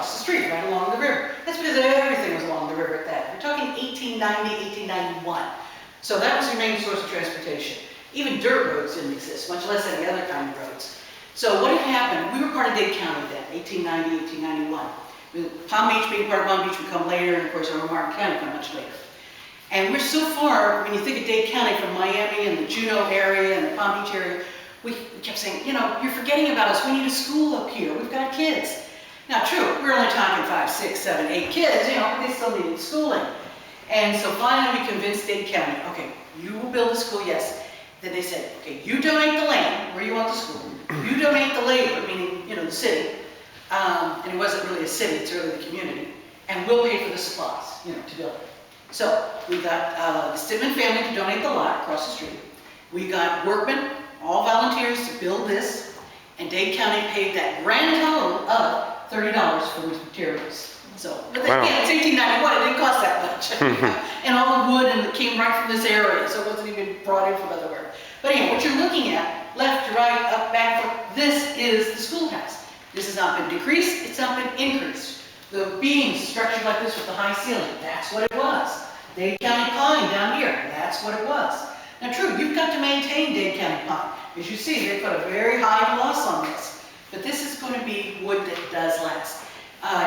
across the street, right along the river. That's because everything was along the river at that. We're talking 1890, 1891. So that was your main source of transportation. Even dirt roads didn't exist, much less any other kind of roads. So what had happened, we were part of Dade County then, 1890, 1891. Palm Beach, being part of Palm Beach, would come later, and of course our Martin County come much later. And we're so far, when you think of Dade County from Miami and the Juneau area and the Palm Beach area, we kept saying, you know, you're forgetting about us. We need a school up here. We've got kids. Now, true, we're only talking 5, 6, 7, 8 kids, you know, but they still needed schooling. And so finally we convinced Dade County, okay, you will build a school, yes. Then they said, okay, you donate the land where you want the school. You donate the labor, meaning, you know, the city. And it wasn't really a city, it's really the community. And we'll pay for the supplies, you know, to build it. So we got the Stidman family to donate the lot across the street. We got workmen, all volunteers to build this. And Dade County paid that grand total of $30 for materials. So, but then, yeah, it's 1891, it didn't cost that much. And all the wood and it came right from this area, so it wasn't even brought in from otherwhere. But anyway, what you're looking at, left to right, up, back, forth, this is the schoolhouse. This has not been decreased, it's not been increased. The beams structured like this with the high ceiling, that's what it was. Dade County pine down here, that's what it was. Now true, you've got to maintain Dade County pine. As you see, they put a very high gloss on this. But this is going to be wood that does last.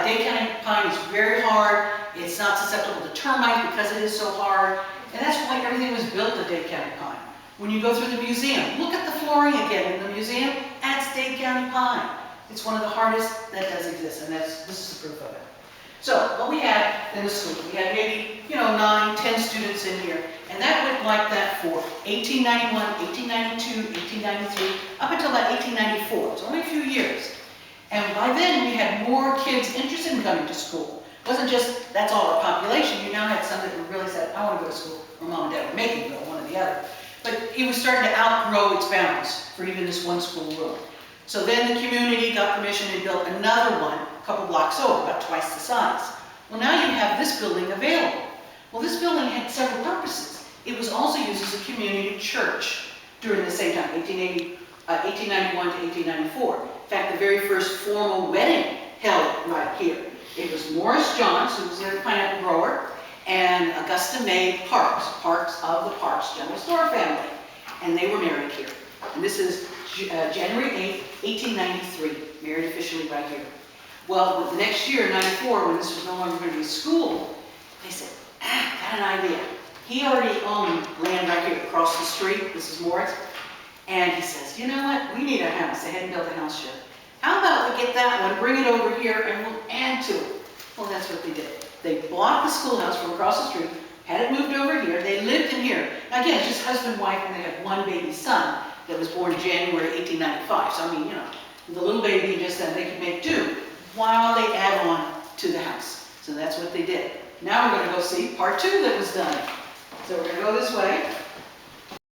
Dade County pine is very hard. It's not susceptible to termites because it is so hard. And that's why everything was built to Dade County pine. When you go through the museum, look at the flooring again in the museum. That's Dade County pine. It's one of the hardest that does exist, and this is the proof of it. So what we had in the school, we had maybe, you know, 9, 10 students in here, and that went like that for 1891, 1892, 1893, up until about 1894. It's only a few years. And by then we had more kids interested in coming to school. It wasn't just, that's all our population. You now had some that really said, I want to go to school, or mom and dad were making go, one or the other. But it was starting to outgrow its bounds for even this one school room. So then the community got permission and built another one a couple blocks over, about twice the size. Well, now you have this building available. Well, this building had several purposes. It was also used as a community church during the same time, 1891 to 1894. In fact, the very first formal wedding held right here. It was Morris Johns, who was a pineapple grower, and Augusta May Parks of the Parks General Store family. And they were married here. And this is January 8th, 1893, married officially right here. Well, the next year, 94, when this was no longer going to be a school, they said, got an idea. He already owned land right here across the street. This is Morris. And he says, you know what? We need a house. They hadn't built a house yet. How about we get that one, bring it over here, and we'll add to it. Well, that's what they did. They bought the schoolhouse from across the street, had it moved over here. They lived in here. Now, again, it's just husband, wife, and they had one baby son that was born in January 1895. So, I mean, you know, the little baby just then they could make do while they add on to the house. So that's what they did. Now we're going to go see part 2 that was done. So we're going to go this way.